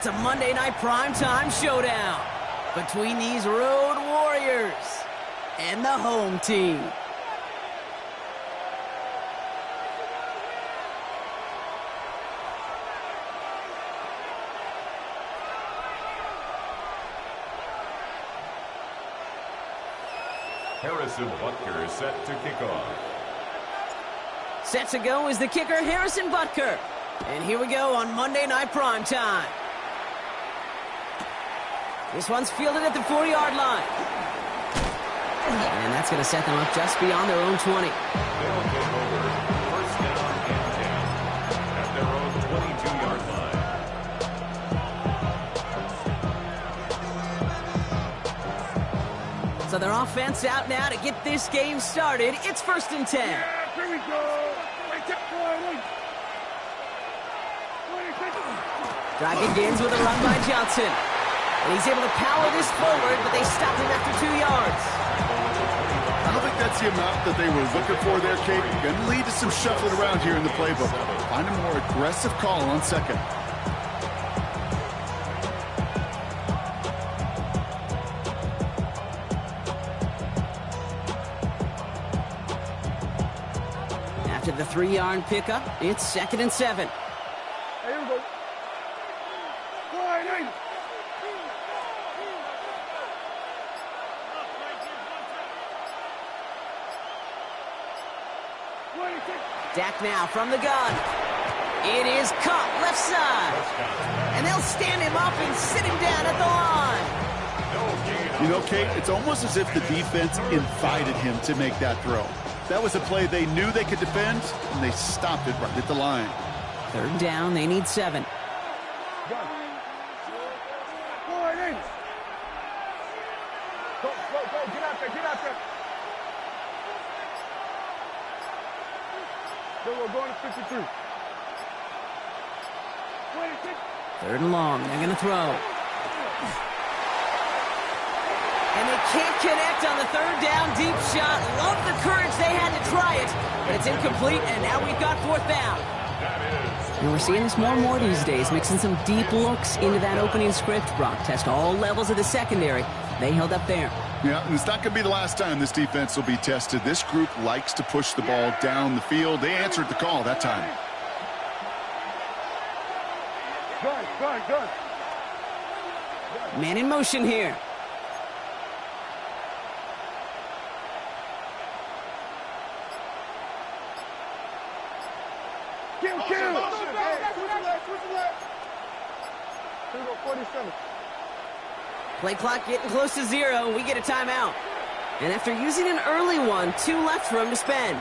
It's a Monday night primetime showdown between these road warriors and the home team. Harrison Butker is set to kick off. Set to go is the kicker, Harrison Butker. And here we go on Monday Night Primetime. This one's fielded at the 40-yard line. And that's going to set them up just beyond their own 20. They'll take over first down and 10 at their own 22-yard line. So their offense out now to get this game started. It's 1st and 10. Yeah, here we go. Drive begins with a run by Johnson. And he's able to power this forward, but they stopped him after 2 yards. I don't think that's the amount that they were looking for there, Kate. Going to lead to some shuffling around here in the playbook. Find a more aggressive call on second. After the 3-yard pickup, it's 2nd and 7. Here we go. Dak now from the gun. It is caught left side. And they'll stand him up and sit him down at the line. You know, Kate, it's almost as if the defense invited him to make that throw. That was a play they knew they could defend, and they stopped it right at the line. 3rd down, they need 7. Go, get out there. Then we're going to 53. 3rd and long, they're going to throw. And they can't connect on the 3rd down deep shot. Love the courage they had to try it, but it's incomplete, and now we've got 4th down. And we're seeing this more and more these days, mixing some deep looks into that opening script. Brock test all levels of the secondary. They held up there. Yeah, and it's not going to be the last time this defense will be tested. This group likes to push the ball down the field. They answered the call that time. Good. Man in motion here. Kill. Switch left. Here we go, 47. Play clock getting close to 0. We get a timeout. And after using an early one, 2 left for him to spend.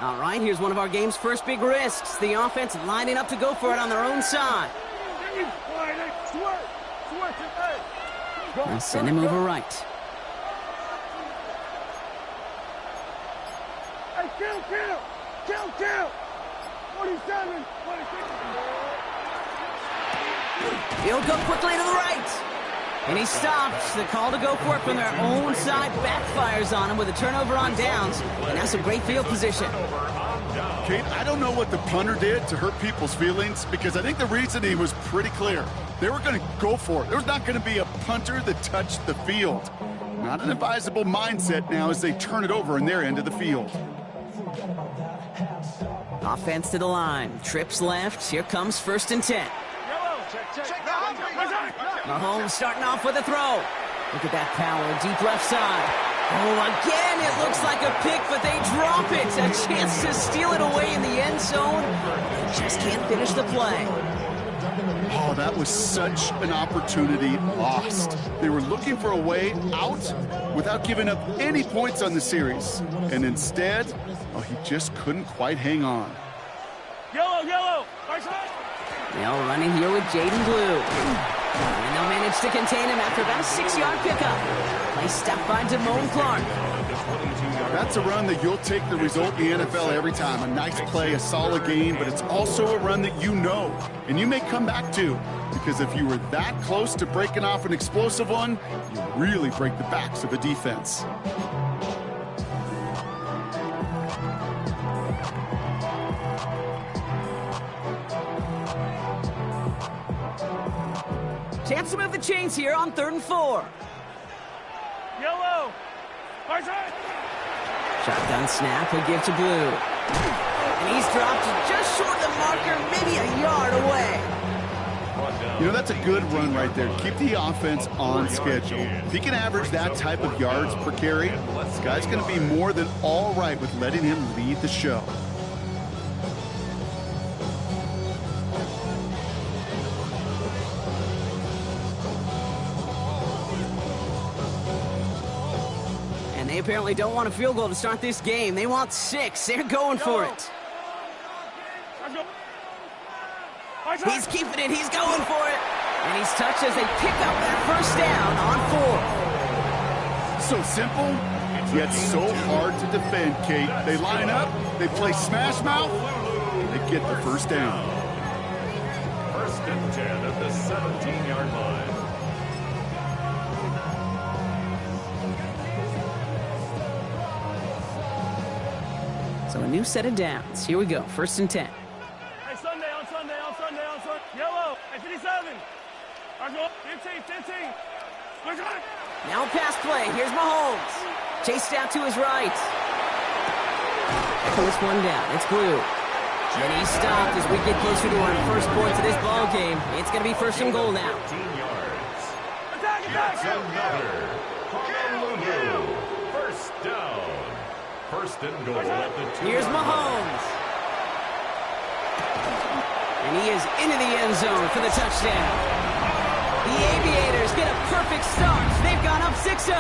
All right, here's one of our game's first big risks. The offense lining up to go for it on their own side. Now send him over right. Hey, kill! 47, 46. He'll go quickly to the right. And he stops. The call to go for it from their own side backfires on him with a turnover on downs. And that's a great field position. Kate, I don't know what the punter did to hurt people's feelings, because I think the reasoning was pretty clear. They were going to go for it. There's not going to be a punter that touched the field. Not an advisable mindset now as they turn it over in their end of the field. Offense to the line. Trips left. Here comes 1st and 10. Mahomes starting off with a throw. Look at that power. Deep left side. Oh, again, it looks like a pick, but they drop it. A chance to steal it away in the end zone. Just can't finish the play. Oh, that was such an opportunity lost. They were looking for a way out without giving up any points on the series. And instead, oh, he just couldn't quite hang on. Yellow. Now running here with Jaden Blue. And they'll manage to contain him after about a 6-yard pickup. Play stopped by Damone Clark. That's a run that you'll take the result in the NFL every time. A nice play, a solid game, but it's also a run that you know and you may come back to, because if you were that close to breaking off an explosive one, you really break the backs of a defense. Chance to move the chains here on 3rd and 4. Yellow. Shotgun snap, he'll give to Blue. And he's dropped just short of the marker, maybe a yard away. You know, that's a good run right there. Keep the offense on schedule. If he can average that type of yards per carry, this guy's going to be more than all right with letting him lead the show. They apparently don't want a field goal to start this game. They want 6. They're going for it. He's keeping it. He's going for it. And he's touched as they pick up that first down on 4. So simple, yet so hard to defend, Kate. They line up, they play smash mouth, and they get the first down. 1st and 10 at the 17-yard line. So a new set of downs. Here we go. 1st and 10. Hey, Sunday. Yellow. Hey, 57. 15. Now a pass play. Here's Mahomes. Chased out to his right. Echo this one down. It's Blue. And he's stopped as we get closer to our first points of this ball game. It's going to be 1st and goal now. 15 yards. That's another. Honolulu. 1st down. 1st and goal at the 2. Here's Mahomes. And he is into the end zone for the touchdown. The Aviators get a perfect start. They've gone up 6-0.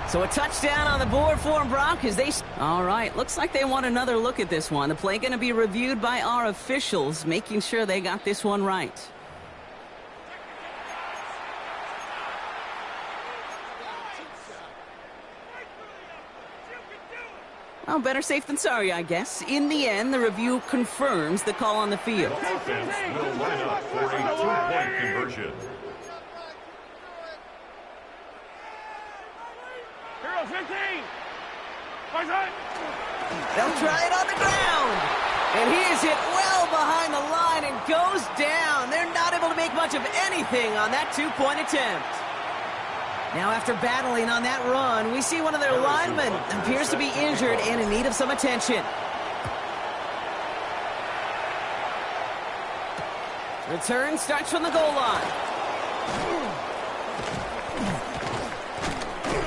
So a touchdown on the board for them, Brock, as they... All right, looks like they want another look at this one. The play going to be reviewed by our officials, making sure they got this one right. Well, better safe than sorry, I guess. In the end, the review confirms the call on the field. The offense will line up for a 2-point conversion. Hero 15. They'll try it on the ground. And he is hit well behind the line and goes down. They're not able to make much of anything on that 2-point attempt. Now, after battling on that run, we see one of their linemen appears to be injured and in need of some attention. Return starts from the goal line.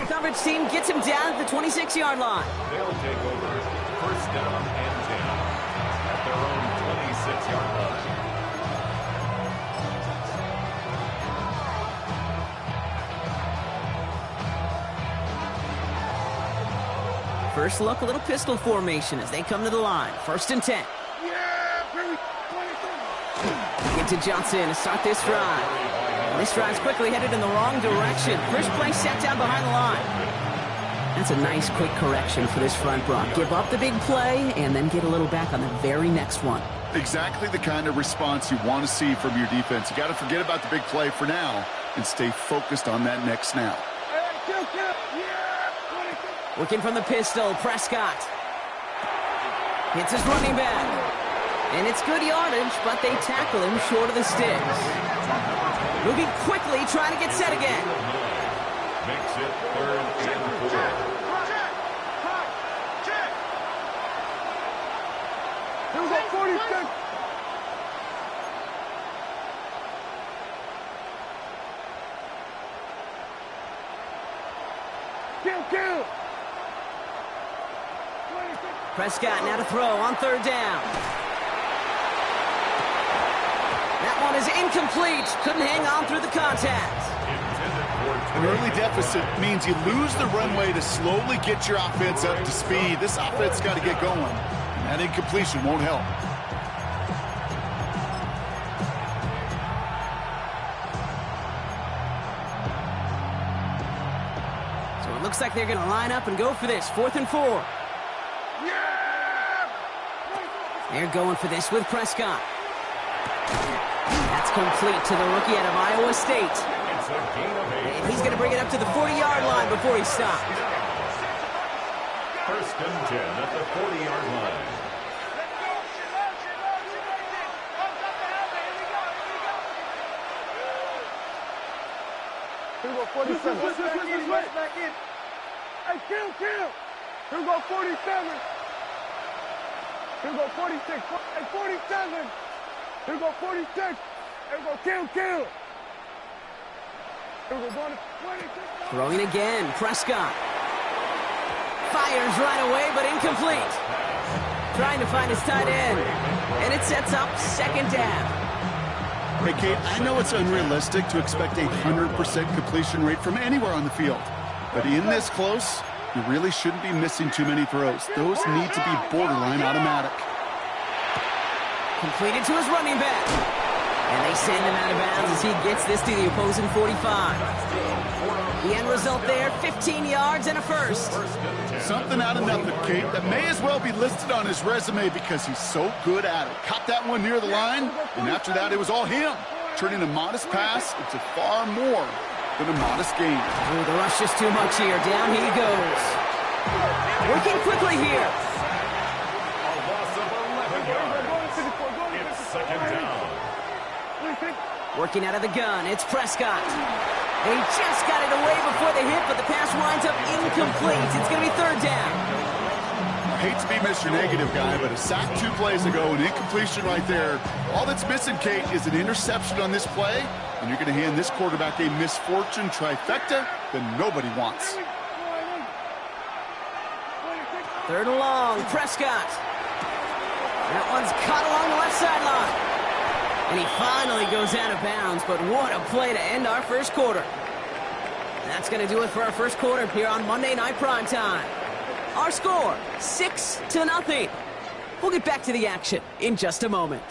Coverage team gets him down at the 26-yard line. They'll take over 1st down and 10 at their own 26-yard line. First look, a little pistol formation as they come to the line. 1st and 10. Get to Johnson to start this drive. And this drive's quickly headed in the wrong direction. First play set down behind the line. That's a nice quick correction for this front, Brock. Give up the big play and then get a little back on the very next one. Exactly the kind of response you want to see from your defense. You got to forget about the big play for now and stay focused on that next snap. Looking from the pistol, Prescott. Hits his running back. And it's good yardage, but they tackle him short of the sticks. Moving quickly, trying to get set again. Makes it 3rd and 4. Here we go, 46. Kill. Prescott now to throw on 3rd down. That one is incomplete. Couldn't hang on through the contact. An early deficit means you lose the runway to slowly get your offense up to speed. This offense got to get going. That incompletion won't help. Looks like they're going to line up and go for this. 4th and 4. They're going for this with Prescott. That's complete to the rookie out of Iowa State. And he's going to bring it up to the 40-yard line before he stopped. 1st and 10 at the 40-yard line. Here we go, 47. Switch back in. Hey, kill. Here we go, 47. Here we go, 46. Hey, 47. Here we go, 46. Here we go, kill. Here we go, going to 26. Throwing again, Prescott. Fires right away, but incomplete. Trying to find his tight end. And it sets up 2nd down. Hey, Kate, I know it's unrealistic to expect a 100% completion rate from anywhere on the field. But in this close, you really shouldn't be missing too many throws. Those need to be borderline automatic. Completed to his running back. And they send him out of bounds as he gets this to the opposing 45. The end result there, 15 yards and a first. Something out of nothing, Kate, that may as well be listed on his resume because he's so good at it. Caught that one near the line, and after that, it was all him. Turning a modest pass into far more than a modest gain. Ooh, the rush is too much here. Down he goes. Working quickly here. A loss of 11 yards. It's 2nd down. Working out of the gun, it's Prescott. And he just got it away before the hit, but the pass winds up incomplete. It's going to be 3rd down. I hate to be Mr. Negative guy, but a sack 2 plays ago, an incompletion right there. All that's missing, Kate, is an interception on this play, and you're going to hand this quarterback a misfortune trifecta that nobody wants. 3rd and long, Prescott. That one's caught along the left sideline. And he finally goes out of bounds, but what a play to end our first quarter. That's going to do it for our first quarter here on Monday Night Primetime. Our score, 6-0. We'll get back to the action in just a moment.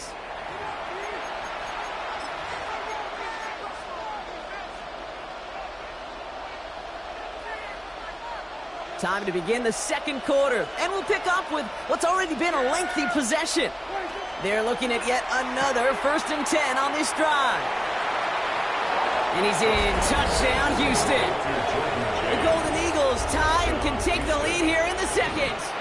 Time to begin the 2nd quarter, and we'll pick up with what's already been a lengthy possession. They're looking at yet another 1st and 10 on this drive. And he's in. Touchdown, Houston. The Golden Eagles tie and can take the lead here in the 2nd.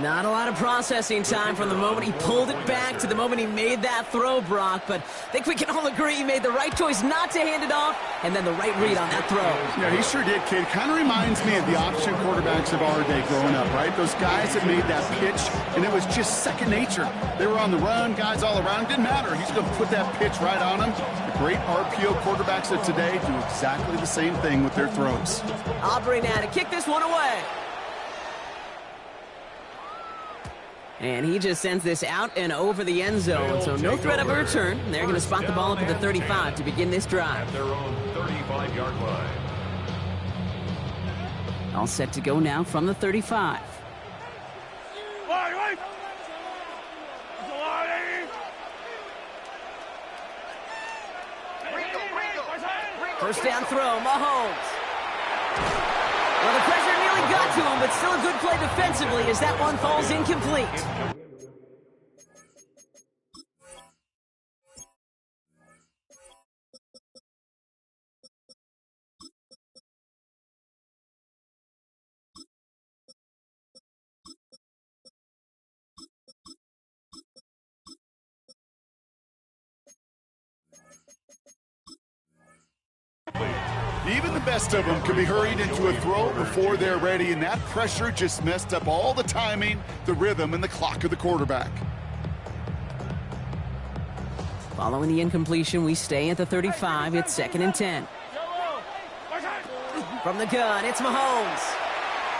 Not a lot of processing time from the moment he pulled it back to the moment he made that throw, Brock. But I think we can all agree he made the right choice not to hand it off, and then the right read on that throw. Yeah, he sure did, kid. Kind of reminds me of the option quarterbacks of our day growing up, right? Those guys that made that pitch, and it was just second nature. They were on the run, guys all around. It didn't matter. He's going to put that pitch right on him. The great RPO quarterbacks of today do exactly the same thing with their throws. Aubrey now to kick this one away. And he just sends this out and over the end zone, so no threat of a return. They're going to spot the ball up at the 35 to begin this drive. At their own 35-yard line. All set to go now from the 35. First down throw, Mahomes. Well, the pressure nearly got to him, but still a good play defensively as that one falls incomplete. Even the best of them can be hurried into a throw before they're ready, and that pressure just messed up all the timing, the rhythm, and the clock of the quarterback. Following the incompletion, we stay at the 35. It's 2nd and 10. From the gun, it's Mahomes.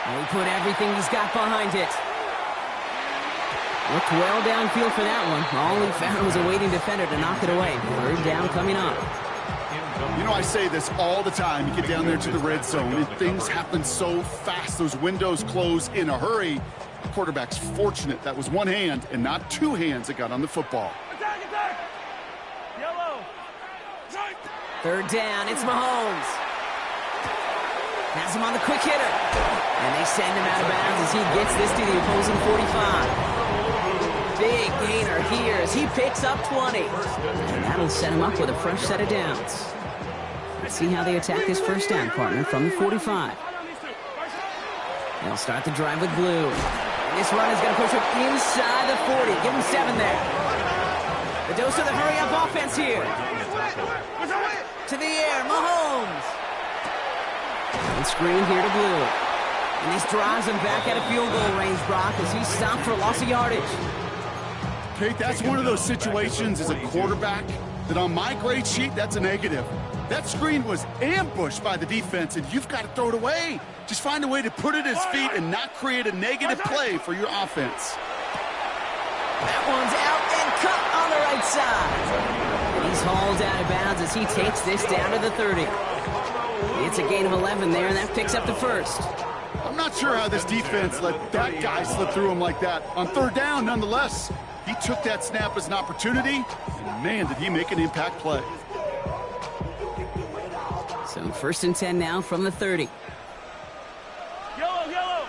And he put everything he's got behind it. Looked well downfield for that one. All he found was a waiting defender to knock it away. 3rd down coming up. You know, I say this all the time. You get down there to the red zone, and things happen so fast. Those windows close in a hurry. The quarterback's fortunate that was one hand and not two hands that got on the football. Attack! Yellow! 3rd down, it's Mahomes. Has him on the quick hitter. And they send him out of bounds as he gets this to the opposing 45. Big gainer here as he picks up 20. And that'll set him up with a fresh set of downs. Let's see how they attack this first down, partner, from the 45. They'll start the drive with blue. And this run is going to push him inside the 40. Give him 7 there. The dose of the hurry-up offense here. To the air, Mahomes. And screen here to blue. And this drives him back out of field goal range, Brock, as he's stopped for a loss of yardage. Kate, that's one of those situations as a quarterback that on my grade sheet, that's a negative. That screen was ambushed by the defense, and you've got to throw it away. Just find a way to put it at his feet and not create a negative play for your offense. That one's out and cut on the right side. And he's hauled out of bounds as he takes this down to the 30. It's a gain of 11 there, and that picks up the first. I'm not sure how this defense let that guy slip through him like that. On third down, nonetheless, he took that snap as an opportunity, and man, did he make an impact play. So 1st and 10 now from the 30. Yellow, yellow.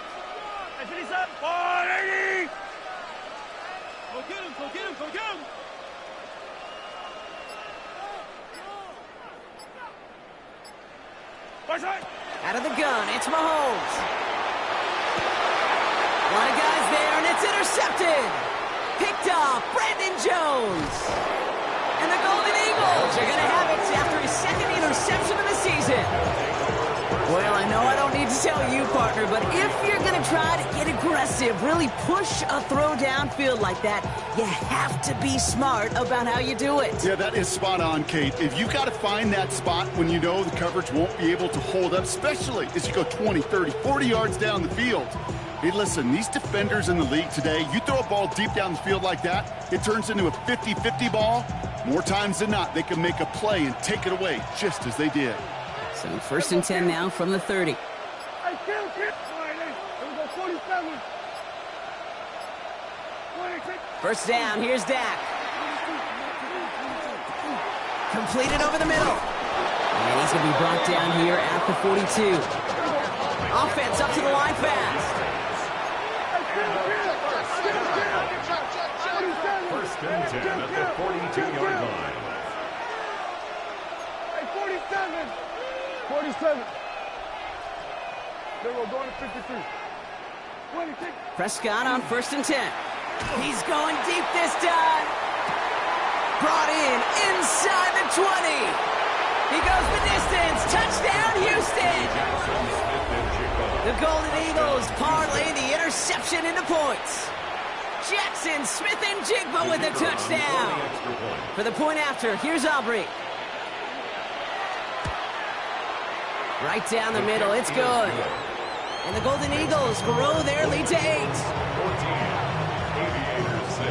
Hey, 57. 180. Go get him, go get him, go get him. Out of the gun, it's Mahomes. A lot of guys there, and it's intercepted. Picked off, Brandon Jones. And the Golden Eagles are going to have it after his 2nd interception of the season. Well, I know I don't need to tell you, partner, but if you're going to try to get aggressive, really push a throw downfield like that, you have to be smart about how you do it. Yeah, that is spot on, Kate. If you got to find that spot when you know the coverage won't be able to hold up, especially as you go 20, 30, 40 yards down the field. Hey, listen, these defenders in the league today, you throw a ball deep down the field like that, it turns into a 50-50 ball. More times than not, they can make a play and take it away just as they did. So 1st and 10 now from the 30. Hey, kill. All right, here we go, 47. 26. First down, here's Dak. Completed over the middle. And he's going to be brought down here at the 42. Offense up to the line fast. 1st and 10 at the 42-yard line. Hey, 47. 47. Then we're going to 53. 26. Prescott on 1st and 10. He's going deep this time. Brought in inside the 20. He goes the distance. Touchdown, Houston. The Golden Eagles parlay the interception into points. Jackson Smith and Jigba with a touchdown. For the point after, here's Aubrey. Right down the middle, it's good. And the Golden Eagles grow their lead to 8. 14, Aviators 6.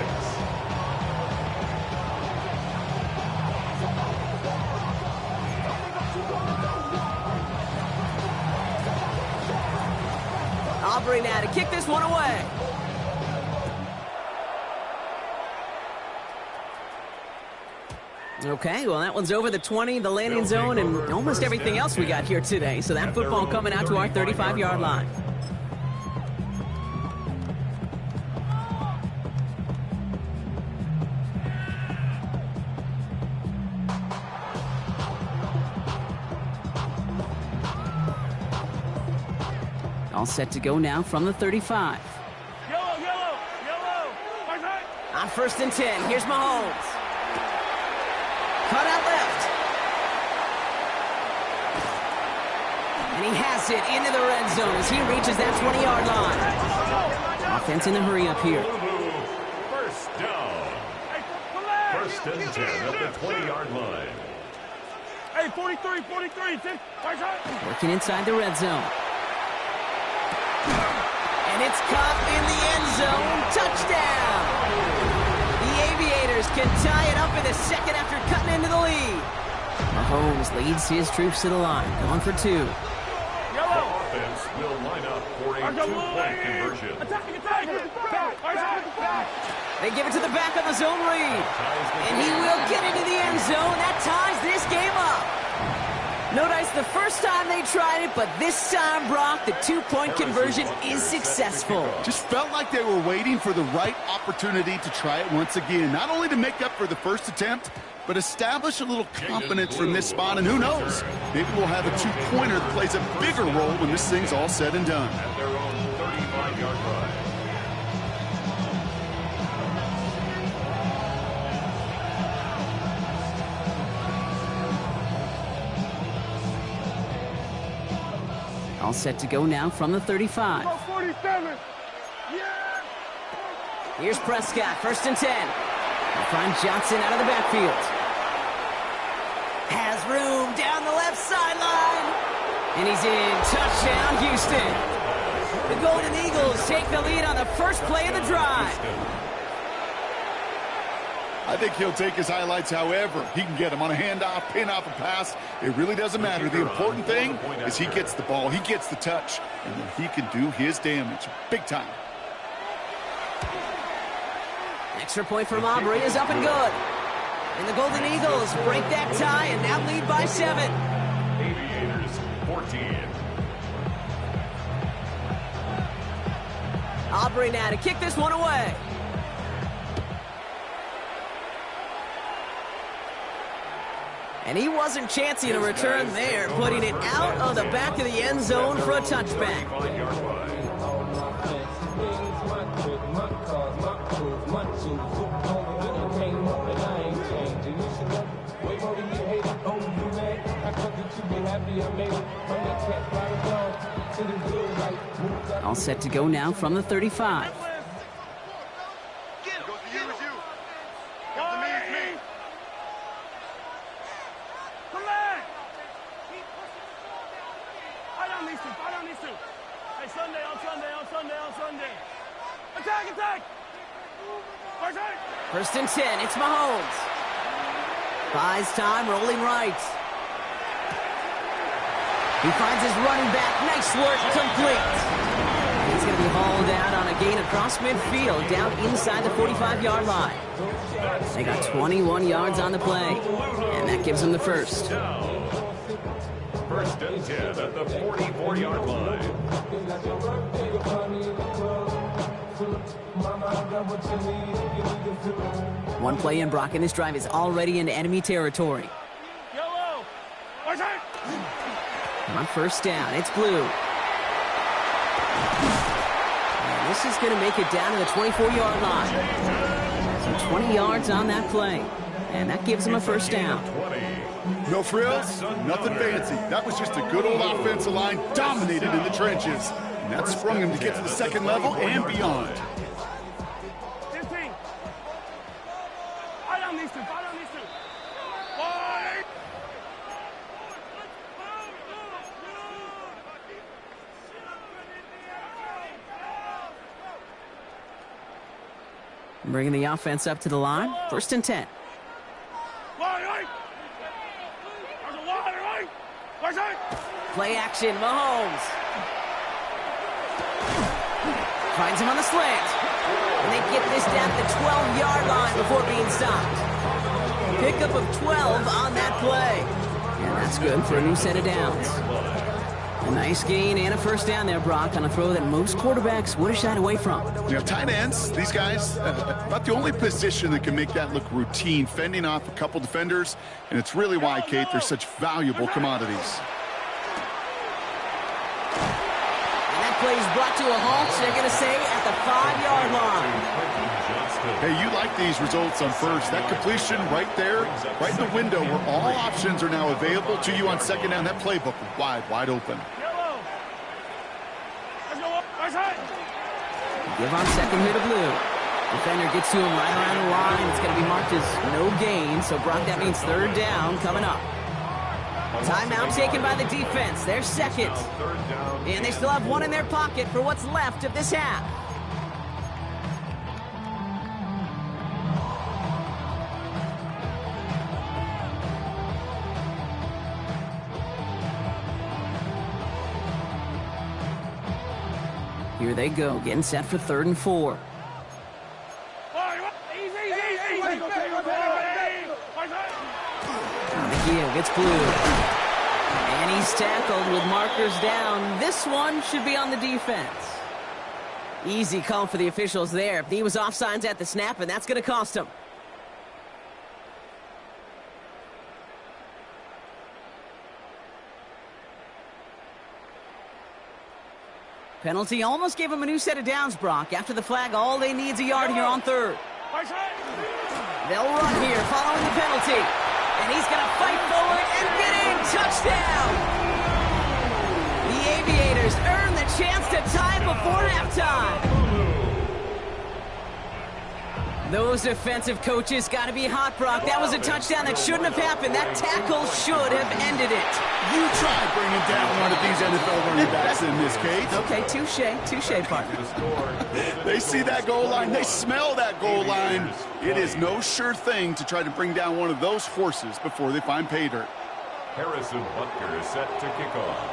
Aubrey now to kick this one away. Okay, well, that one's over the 20, the landing zone, and almost everything else we got here today. So that football coming out to our 35-yard line. All set to go now from the 35. Yellow. On 1st and 10, here's Mahomes. Cut out left. And he has it into the red zone as he reaches that 20-yard line. Offense in the hurry up here. 1st down. 1st and 10 at the 20-yard line. Hey, 43. Working inside the red zone. And it's caught in the end zone. Touchdown! The Aviators can tie it up in a second after cutting into the lead. Mahomes leads his troops to the line, going for 2. The offense will line up for a 2-point conversion. They give it to the back on the zone read. And he will get into the end zone. That ties this game up. No dice the first time they tried it, but this time, Brock, the two-point conversion is successful. Just felt like they were waiting for the right opportunity to try it once again. Not only to make up for the first attempt, but establish a little confidence from this spot. And who knows, maybe we'll have a two-pointer that plays a bigger role when this thing's all said and done. At their own 35-yard line. All set to go now from the 35. 47. Yeah. Here's Prescott, 1st and 10. They'll find Johnson out of the backfield. Has room down the left sideline. And he's in. Touchdown, Houston. The Golden Eagles take the lead on the first play of the drive. I think he'll take his highlights however he can get them on a handoff, pin off a pass. It really doesn't matter. The important thing is he gets the ball, he gets the touch, and then he can do his damage big time. Extra point from Aubrey is up and good. And the Golden Eagles break that tie and now lead by 7. Aviators 14. Aubrey now to kick this one away. And he wasn't chancing a return there, putting it out of the back of the end zone for a touchback. All set to go now from the 35. First and 10, it's Mahomes. Buys time, rolling right. He finds his running back. Nice work, complete. He's going to be hauled out on a gain across midfield, down inside the 45-yard line. They got 21 yards on the play, and that gives them the first. First and 10 at the 44-yard line. One play in, Brock, and this drive is already into enemy territory. On first down, it's Blue. And this is going to make it down to the 24-yard line. So 20 yards on that play. And that gives them a first down. No frills, nothing fancy. That was just a good old offensive line dominated in the trenches. And that sprung him to get to the second level and beyond. Bringing the offense up to the line. First and 10. Play action, Mahomes. Finds him on the slant. And they get this down to the 12-yard line before being stopped. Pickup of 12 on that play. And that's good for a new set of downs. A nice gain and a first down there, Brock, on a throw that most quarterbacks would have shied away from. You know, tight ends, these guys, about the only position that can make that look routine, fending off a couple defenders, and it's really why, Kate, they're such valuable commodities. And that play is brought to a halt, they're going to say, at the 5-yard line. Hey, you like these results on first. That completion right there, right in the window where all options are now available to you on second down. That playbook wide open. Give on second here to Blue. Defender gets to him right around the line. It's going to be marked as no gain. So, Brock, that means third down coming up. Timeout taken by the defense. They're second. And they still have one in their pocket for what's left of this half. Here they go, getting set for 3rd and 4. On the heel, gets Blue. And he's tackled with markers down. This one should be on the defense. Easy call for the officials there. He was offsides at the snap, and that's going to cost him. Penalty almost gave him a new set of downs, Brock. After the flag, all they need is a yard here on third. They'll run here following the penalty. And he's going to fight forward and get in. Touchdown! The Aviators earn the chance to tie before halftime. Those defensive coaches got to be hot, Brock. That was a touchdown that shouldn't have happened. That tackle should have ended it. You try bringing down one of these NFL running backs in this case. Okay, touche, partner. They see that goal line. They smell that goal line. It is no sure thing to try to bring down one of those horses before they find pay dirt. Harrison Butker is set to kick off.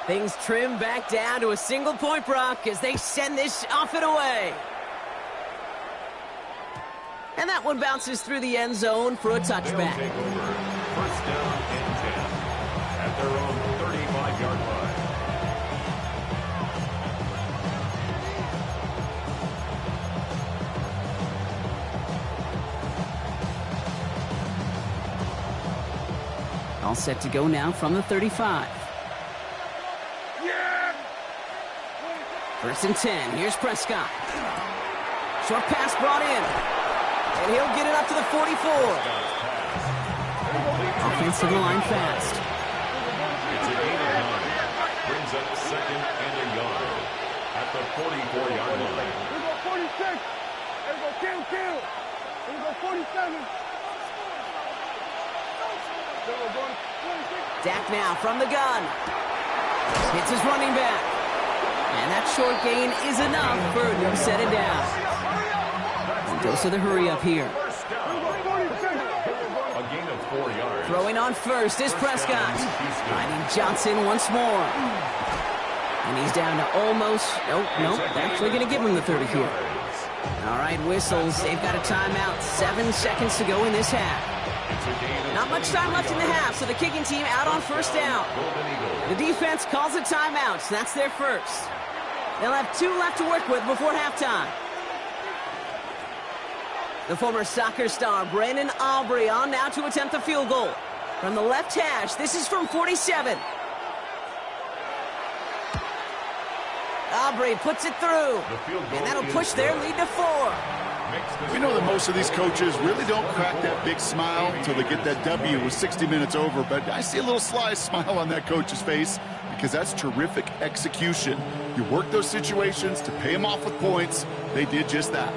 Things trim back down to a single point, Brock, as they send this off and away. And that one bounces through the end zone for a touchback. They'll take over. First down and 10 at their own 35-yard line. All set to go now from the 35. First and 10. Here's Prescott. Short pass brought in. And he'll get it up to the 44. Offensive line fast. It's a gain of 9. Brings up second and a yard at the 44-yard line. Here we go 46. Here we go kill. Here we go 47. Dak now from the gun. Hits his running back. And that short gain is enough for a new set of downs. Goes to the hurry up here. A gain of 4 yards. Throwing on first is Prescott. Finding Johnson once more. And he's down to almost, nope, actually going to give him the 30 here. All right, whistles. They've got a timeout. 7 seconds to go in this half. Not much time left in the half, so the kicking team out on first down. The defense calls a timeout, so that's their first. They'll have 2 left to work with before halftime. The former soccer star, Brandon Aubrey, on now to attempt the field goal. From the left hash, this is from 47. Aubrey puts it through. And that'll push their lead to 4. We know that most of these coaches really don't crack that big smile until they get that W with 60 minutes over, but I see a little sly smile on that coach's face because that's terrific execution. You work those situations to pay them off with points. They did just that.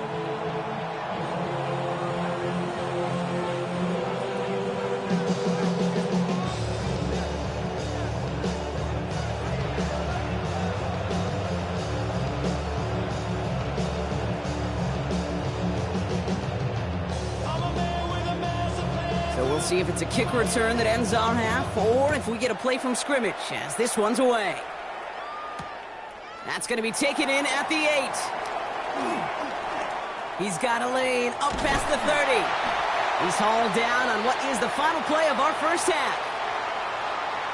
See if it's a kick return that ends our half, or if we get a play from scrimmage, as this one's away. That's going to be taken in at the 8. He's got a lane up past the 30. He's hauled down on what is the final play of our first half.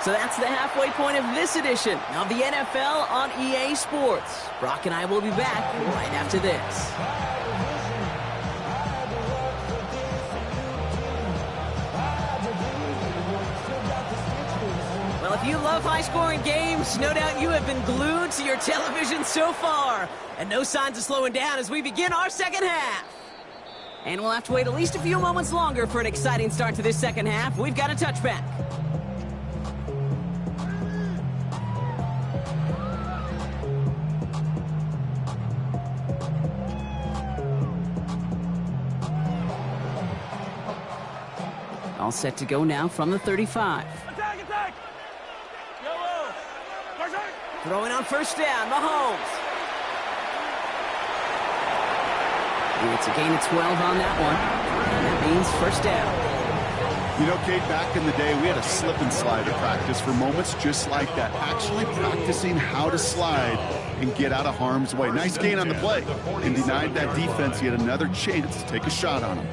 So that's the halfway point of this edition of the NFL on EA Sports. Brock and I will be back right after this. Well, if you love high-scoring games, no doubt you have been glued to your television so far. And no signs of slowing down as we begin our second half. And we'll have to wait at least a few moments longer for an exciting start to this second half. We've got a touchback. All set to go now from the 35. Attack! Yellow! Throwing on first down, Mahomes. And it's a gain of 12 on that one. And that means first down. You know, Kate, back in the day, we had a slip and slide at practice for moments just like that. Actually practicing how to slide and get out of harm's way. Nice gain on the play. And denied that defense yet another chance to take a shot on him.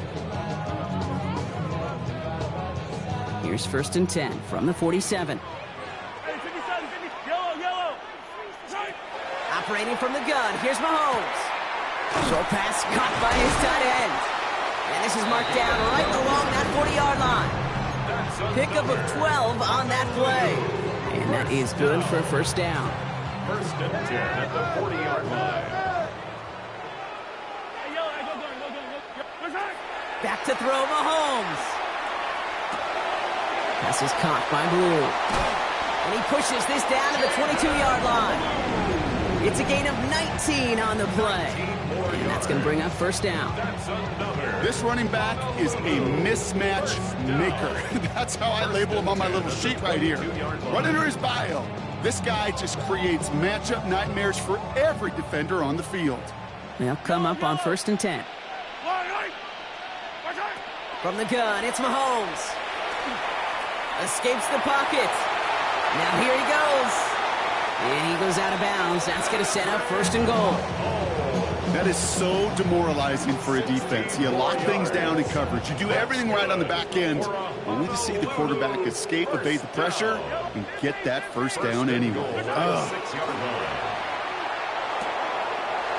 Here's 1st and 10 from the 47. Operating from the gun, here's Mahomes. Short pass caught by his tight end. And this is marked down right along that 40-yard line. Pickup of 12 on that play. And that is good for a 1st down. 1st and 10 at the 40-yard line. Back to throw, Mahomes. Pass is caught by Blue. And he pushes this down to the 22-yard line. It's a gain of 19 on the play. And that's going to bring up 1st down. This running back is a mismatch maker. That's how I label him on my little sheet right here. Right under his bio. This guy just creates matchup nightmares for every defender on the field. They'll come up on 1st and 10. From the gun, it's Mahomes. Escapes the pocket. Now here he goes. And he goes out of bounds. That's going to set up 1st and goal. That is so demoralizing for a defense. You lock things down in coverage. You do everything right on the back end, only to see the quarterback escape, evade the pressure, and get that 1st down anyway.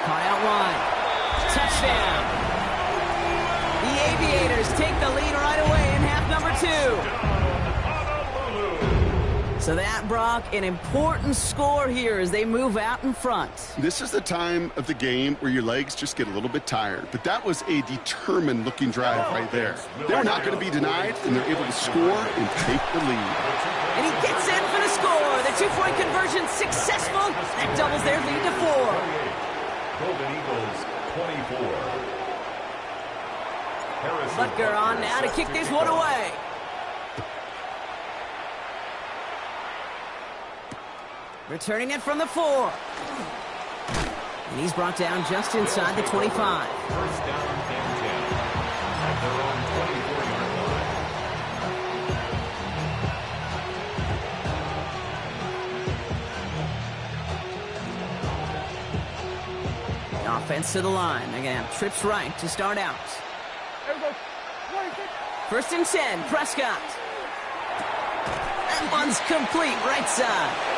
Caught out wide. Touchdown. The Aviators take the lead right away in half number 2. So that, Brock, an important score here as they move out in front. This is the time of the game where your legs just get a little bit tired. But that was a determined-looking drive right there. They're not going to be denied, and they're able to score and take the lead. And he gets in for the score. The 2-point conversion successful. That doubles their lead to 4. Golden Eagles 24. Butker on now to kick this one away. Returning it from the 4. And he's brought down just inside the 25. 1st down and 10 at their own 24-yard line. Offense to the line. Again, trips right to start out. 1st and 10, Prescott. That one's complete, right side.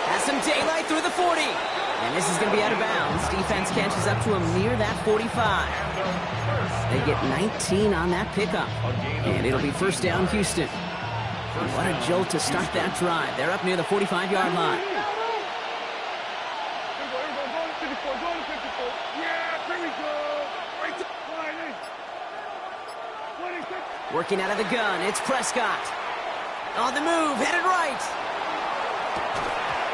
Has some daylight through the 40. And this is going to be out of bounds. Defense catches up to him near that 45. They get 19 on that pickup. And it'll be 1st down, Houston. And what a jolt to start that drive. They're up near the 45-yard line. Working out of the gun, it's Prescott. On the move, headed right.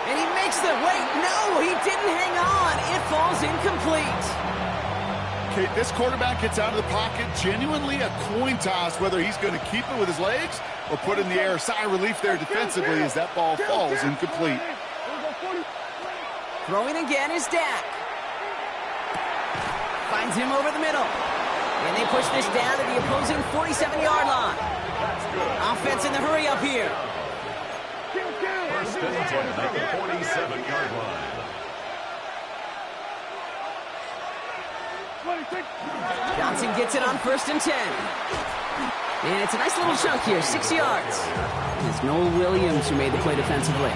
And he makes the, wait, no, he didn't hang on. It falls incomplete. Okay, this quarterback gets out of the pocket, genuinely a coin toss, whether he's going to keep it with his legs or put in the air. Sigh of relief there defensively as that ball falls incomplete. Throwing again is Dak. Finds him over the middle. And they push this down to the opposing 47-yard line. Offense in the hurry up here. 1st and 10 at the 47-yard line. Johnson gets it on 1st and 10. And it's a nice little chunk here, 6 yards. It's Noel Williams who made the play defensively.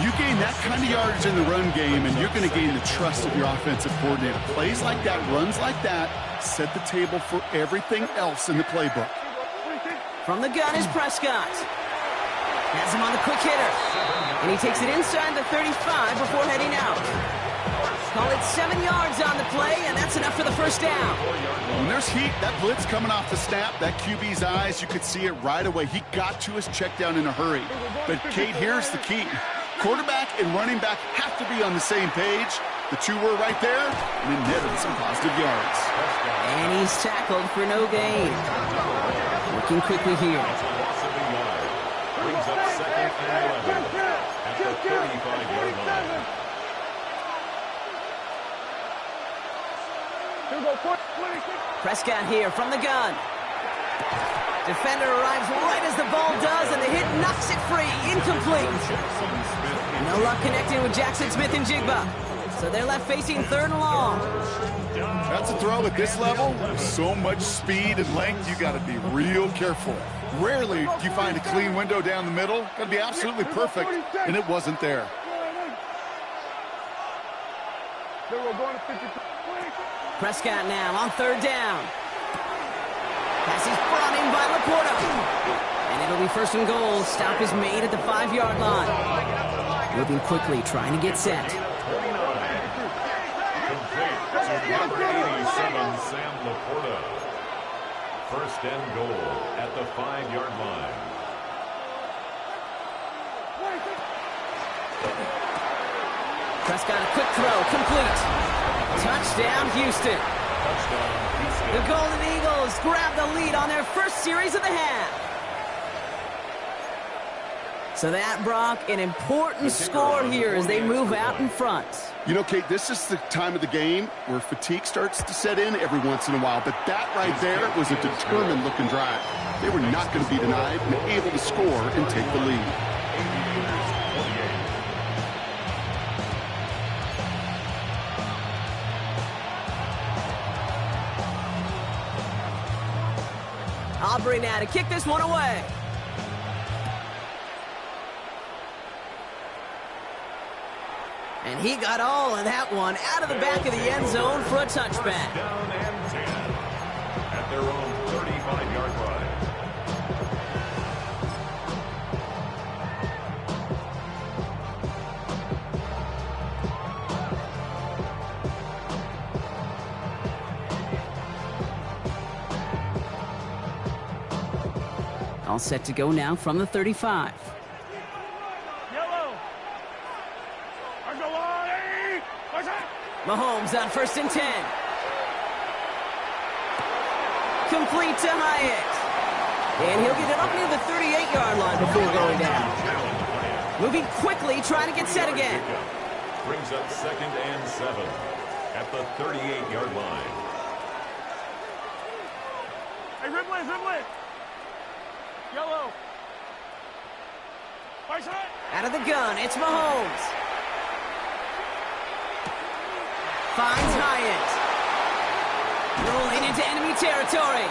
You gain that kind of yardage in the run game, and you're going to gain the trust of your offensive coordinator. Plays like that, runs like that, set the table for everything else in the playbook. From the gun is Prescott. Has him on the quick hitter. And he takes it inside the 35 before heading out. Call it 7 yards on the play, and that's enough for the 1st down. When there's heat, that blitz coming off the snap, that QB's eyes, you could see it right away. He got to his check down in a hurry. But, Kate, here's the key. Quarterback and running back have to be on the same page. The two were right there, and it netted some positive yards. And he's tackled for no gain. Working quickly here. Brings up 2nd and 11 at the 35-yard line. Prescott here from the gun. Defender arrives right as the ball does, and the hit knocks it free. Incomplete. No luck connecting with Jackson Smith and Jigba. So they're left facing 3rd and long. That's a throw at this level. So much speed and length, you got to be real careful. Rarely do you find a clean window down the middle. Got to be absolutely perfect, and it wasn't there. Prescott now on third down. Pass is brought in by Laporta. And it'll be first and goal. Stop is made at the 5-yard line. Moving quickly, trying to get set. Number 87, Sam Laporta. First and goal at the 5-yard line. Prescott, a quick throw, complete. Touchdown, Houston. The Golden Eagles grab the lead on their first series of the half. So that, Brock, an important score here as they move out in front. You know, Kate, this is the time of the game where fatigue starts to set in every once in a while. But that right there was a determined-looking drive. They were not going to be denied and able to score and take the lead. Aubrey now to kick this one away. And he got all of that one out of the back of the end zone for a touchback. Down and 10 at their own 35-yard line. All set to go now from the 35. Mahomes on first and 10. Complete to Hyatt. And he'll get it up near the 38-yard line before going down. Moving quickly, trying to get set again. Brings up second and 7 at the 38-yard line. Hey, Ripley. Yellow. Out of the gun, it's Mahomes. Finds Hyatt. Rolling into enemy territory.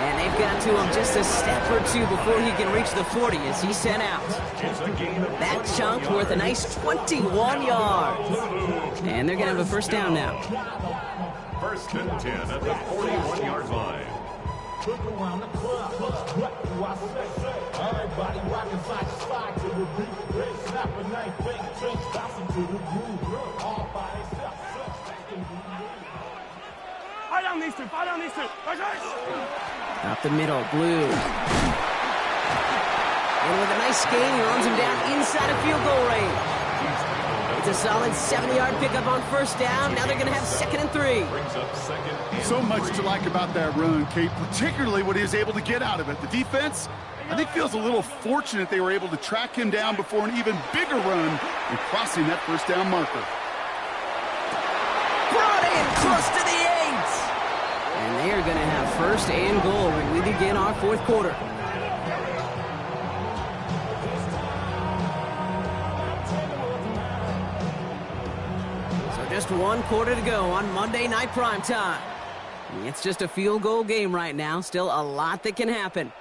And they've got to him just a step or two before he can reach the 40 as he's sent out. That chunk worth a nice 21 yards. And they're going to have a first down now. First and 10 at the 41-yard line. Look around the club, what do I say? Everybody rocking side to side to the beat. Red snapper, night fake, drinks, bouncing to the groove. All by themselves. Fight on these two. Up the middle, Blue. And with a nice gain, he runs him down inside of field goal range. It's a solid 70-yard pickup on first down. Now they're going to have second and 3. So much to like about that run, Kate, particularly what he was able to get out of it. The defense, I think, feels a little fortunate they were able to track him down before an even bigger run and crossing that first down marker. Brought in close to the 8. And they are going to have first and goal when we begin our fourth quarter. So just one quarter to go on Monday Night Primetime. It's just a field goal game right now. Still a lot that can happen.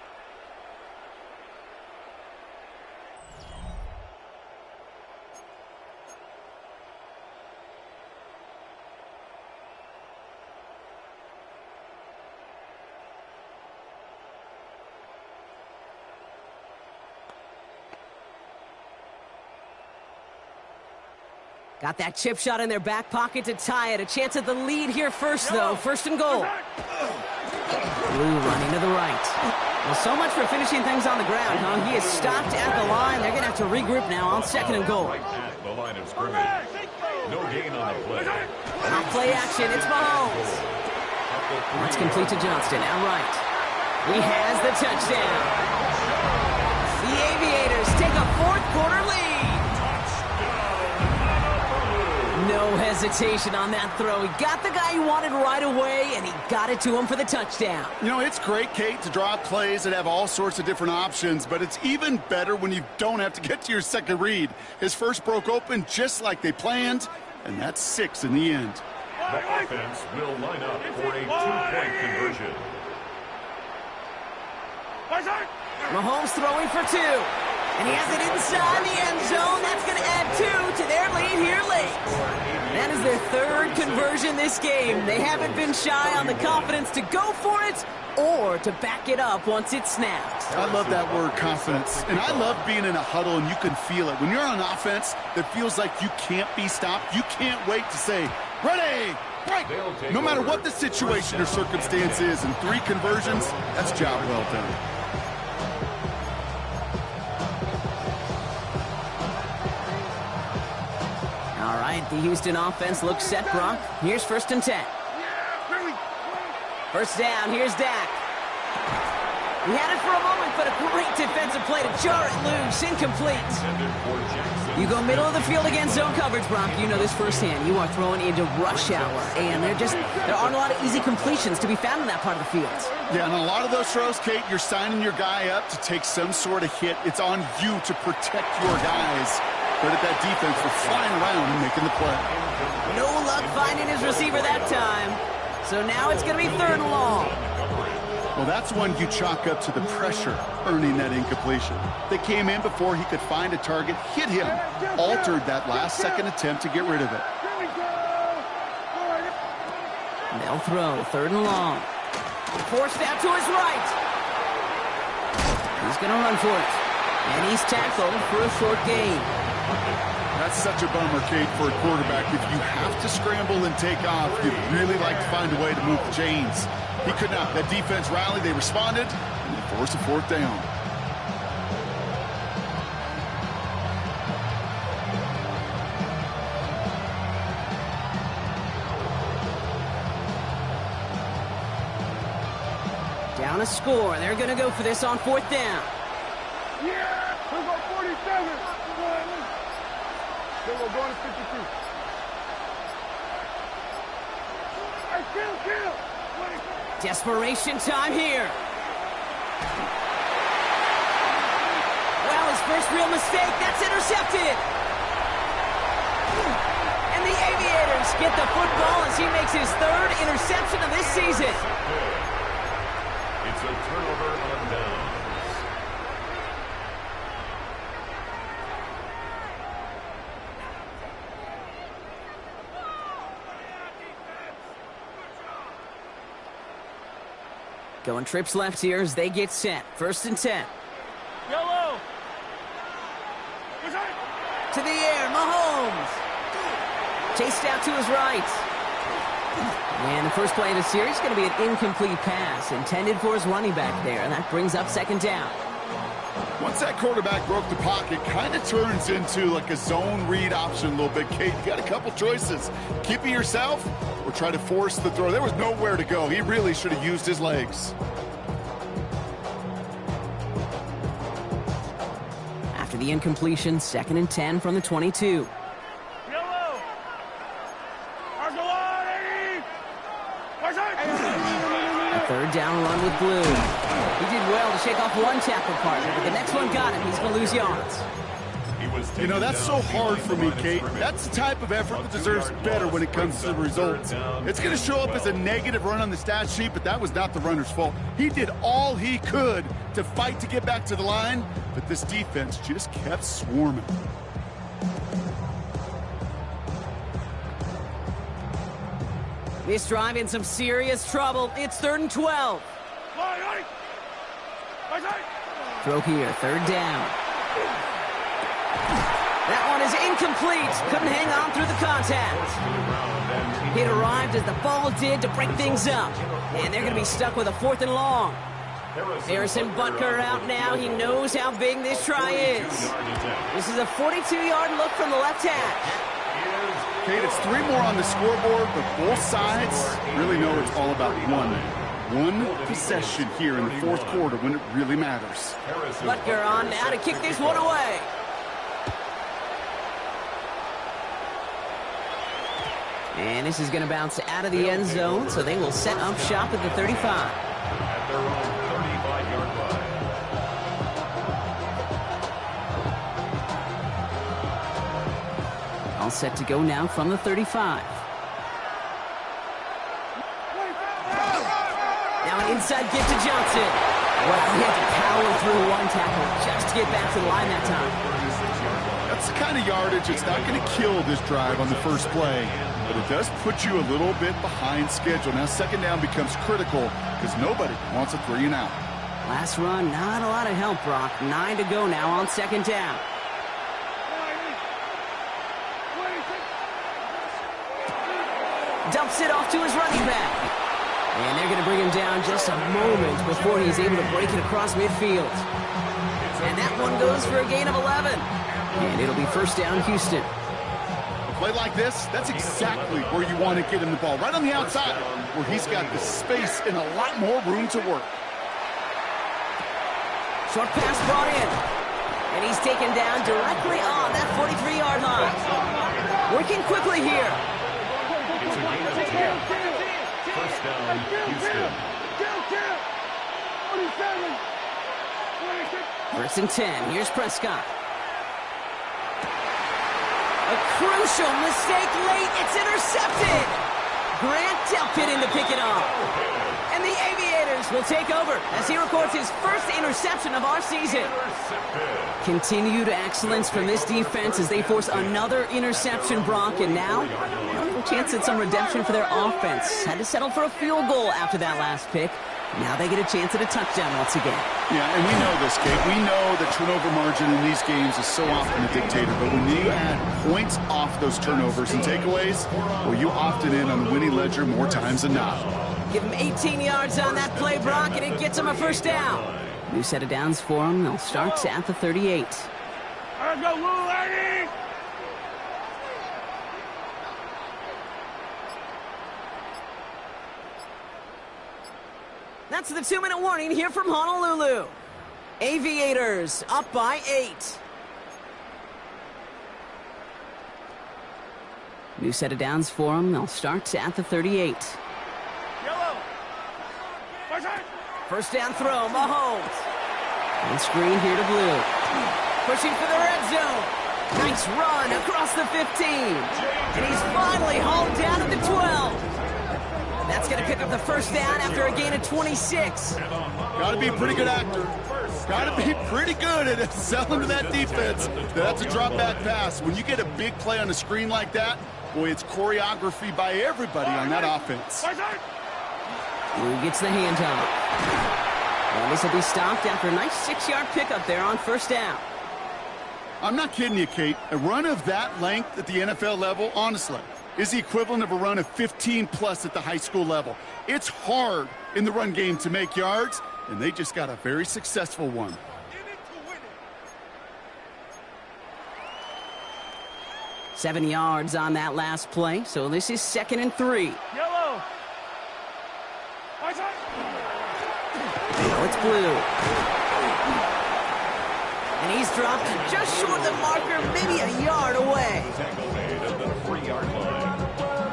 Got that chip shot in their back pocket to tie it. A chance at the lead here first, though. First and goal. Blue running to the right. Well, so much for finishing things on the ground, huh? He is stopped at the line. They're going to have to regroup now on second and goal. Right at the line of scrimmage. No gain on the play. Off play action. It's Mahomes. It's complete to Johnston. Now right. He has the touchdown. The Aviators take a fourth quarter lead. No hesitation on that throw. He got the guy he wanted right away, and he got it to him for the touchdown. You know, it's great, Kate, to draw up plays that have all sorts of different options, but it's even better when you don't have to get to your second read. His first broke open just like they planned, and that's 6 in the end. The offense will line up for a 2-point conversion. Mahomes throwing for 2. And he has it inside the end zone. That's going to add 2 to their lead here late. That is their 3rd conversion this game. They haven't been shy on the confidence to go for it or to back it up once it's snapped. I love that word, confidence. And I love being in a huddle and you can feel it. When you're on offense, that feels like you can't be stopped. You can't wait to say, ready, break. No matter what the situation or circumstance is, in 3 conversions, that's job well done. All right, the Houston offense looks set, Brock. Here's 1st and 10. First down, here's Dak. He had it for a moment, but a great defensive play to jar it loose, incomplete. You go middle of the field against zone coverage, Brock. You know this firsthand. You are throwing into rush hour, and there aren't a lot of easy completions to be found in that part of the field. Yeah, and a lot of those throws, Kate, you're signing your guy up to take some sort of hit. It's on you to protect your guys. Credit that defense for flying around and making the play. No luck finding his receiver that time. So now it's going to be 3rd and long. Well, that's one you chalk up to the pressure earning that incompletion. They came in before he could find a target, hit him, altered that last-second attempt to get rid of it. They'll throw 3rd and long. Forced out to his right. He's going to run for it. And he's tackled for a short gain. That's such a bummer, Kate, for a quarterback. If you have to scramble and take off, you'd really like to find a way to move the chains. He could not. That defense rallied, they responded, and they forced a 4th down. Down a score. They're going to go for this on 4th down. Yeah! We'll go 47. Then we're going to 52. Hey, kill! Desperation time here. Well, his first real mistake. That's intercepted. And the Aviators get the football as he makes his 3rd interception of this season. It's a turnover on downs. Going trips left here as they get set. 1st and 10. Yellow! To the air, Mahomes. Chased out to his right. And the first play of the series is going to be an incomplete pass intended for his running back there, and that brings up 2nd down. Once that quarterback broke the pocket, kind of turns into like a zone read option a little bit, Kate. You got a couple choices. Keep it yourself or try to force the throw. There was nowhere to go. He really should have used his legs. After the incompletion, 2nd and 10 from the 22. Yellow! A 3rd down run with blue. He did well to shake off one tackle partner, but the next one got him. He's going to lose yards. You know, that's so hard for me, Kate. That's the type of effort that deserves better when it comes to the results. It's going to show up as a negative run on the stat sheet, but that was not the runner's fault. He did all he could to fight to get back to the line, but this defense just kept swarming. This drive in some serious trouble. It's 3rd and 12. Throw here, 3rd down. That one is incomplete. Couldn't hang on through the contact. It arrived as the ball did to break things up. And they're going to be stuck with a 4th and long. Harrison Butker out now. He knows how big this try is. This is a 42-yard look from the left hash. Kate, it's 3 more on the scoreboard, but both sides really know it's all about one possession here in the 4th quarter when it really matters. Butker on now to kick this one away. And this is going to bounce out of the end zone, so they will set up shop at the 35. At their own 35-yard line. All set to go now from the 35. Now an inside give to Johnson. Well, he had to power through one tackle just to get back to the line that time. That's the kind of yardage it's not going to kill this drive on the first play, but it does put you a little bit behind schedule. Now second down becomes critical because nobody wants a 3-and-out. Last run, not a lot of help, Brock. 9 to go now on second down. Dumps it off to his running back. And they're going to bring him down just a moment before he's able to break it across midfield. And that one goes for a gain of 11. And it'll be first down, Houston. A play like this, that's exactly where you want to get him the ball. Right on the outside, where he's got the space and a lot more room to work. Short pass brought in. And he's taken down directly on that 43-yard line. Working quickly here. It's a gain of 10. First down, Houston. First and 10. Here's Prescott. A crucial mistake late. It's intercepted. Grant Delpit in to pick it off. And the Aviators will take over as he records his first interception of our season. Continued excellence from this defense as they force another interception, Brock. And now, a chance at some redemption for their offense. Had to settle for a field goal after that last pick. Now they get a chance at a touchdown once again. Yeah, and we know this, Kate. We know the turnover margin in these games is so often a dictator, but when you add points off those turnovers and takeaways, well, you opted in on the winning ledger more times than not. Give him 18 yards on that play, Brock, and it gets him a first down. New set of downs for him. They'll start at the 38. Let's go, Lou, lady! That's the 2-minute warning here from Honolulu. Aviators up by 8. New set of downs for them. They'll start at the 38. Yellow! First down throw, Mahomes. And screen here to Blue. Pushing for the red zone. Nice run across the 15. And he's finally hauled down at the 12. That's going to pick up the first down after a gain of 26. Got to be a pretty good actor. Got to be pretty good at selling to that defense. That's a drop back pass. When you get a big play on a screen like that, boy, it's choreography by everybody on that offense. Blue gets the handoff. And this will be stopped after a nice 6-yard pickup there on first down. I'm not kidding you, Kate. A run of that length at the NFL level, honestly, is the equivalent of a run of 15+ at the high school level. It's hard in the run game to make yards, and they just got a very successful one. 7 yards on that last play, so this is 2nd and 3. Yellow! Now it's Blue. And he's dropped just short of the marker, maybe a yard away. Tackle made at the 3-yard line.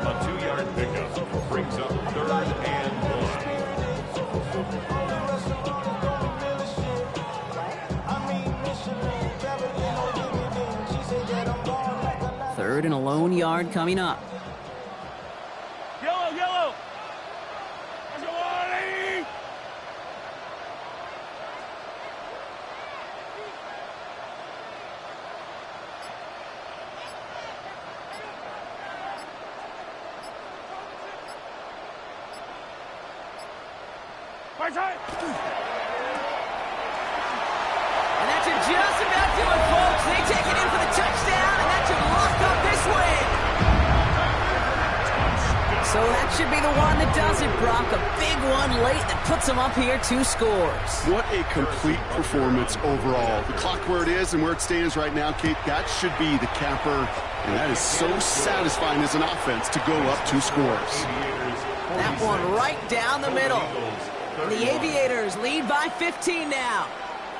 A 2-yard pickup brings up 3rd and 1. 3rd and a lone yard coming up. Yellow, yellow! Let's go, Ollie! Right side! And that should just about do it, folks. They take it in for the touchdown, and that should lock up this win. So that should be the one that does it, Brock. A big one late that puts them up here 2 scores. What a complete performance overall. The clock where it is and where it stands right now, Kate, that should be the capper, and that is so satisfying as an offense to go up 2 scores. That one right down the middle. And the Aviators lead by 15 now.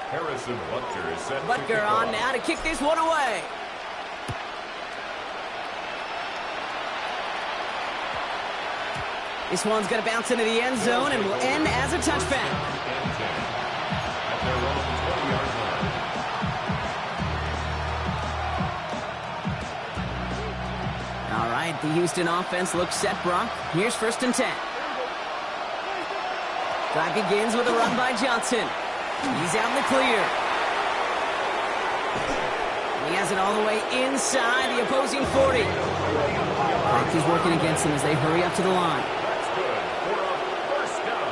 Harrison Butker is set. Butker on now to kick this one away. This one's going to bounce into the end zone and will end as a touchback. At their own 20-yard line. All right, the Houston offense looks set, Brock. Here's 1st and 10. Drive begins with a run by Johnson. He's out in the clear. He has it all the way inside the opposing 40. Clock is working against them as they hurry up to the line. That's good for a first down.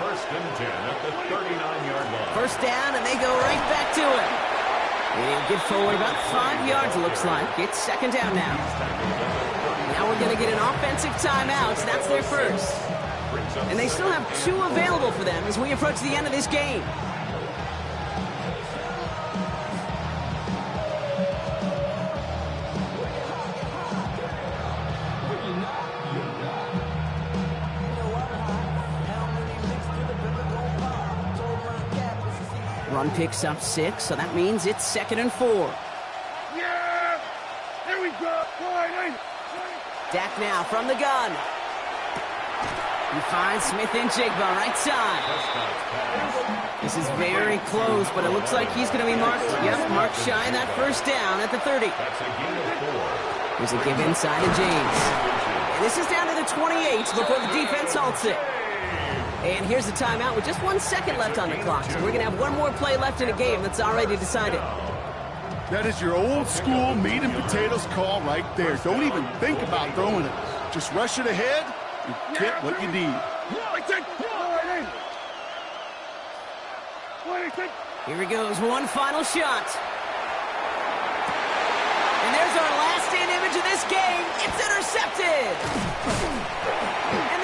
First and 10 at the 39-yard line. First down, and they go right back to it. And he'll get forward about 5 yards, it looks like. It's second down now. Now we're going to get an offensive timeout. That's their first. And they still have 2 available for them as we approach the end of this game. Run picks up 6, so that means it's 2nd and 4. Yeah! There we go! Dak now from the gun. He finds Smith and Jigba right side. This is very close, but it looks like he's going to be marked. Yep, marked shy of that first down at the 30. There's a give inside to James. And this is down to the 28 before the defense halts it. And here's the timeout with just 1 second left on the clock. So we're going to have one more play left in a game that's already decided. That is your old school meat and potatoes call right there. Don't even think about throwing it. Just rush it ahead and get what you need. Here he goes, one final shot. And there's our last stand image of this game. It's intercepted. And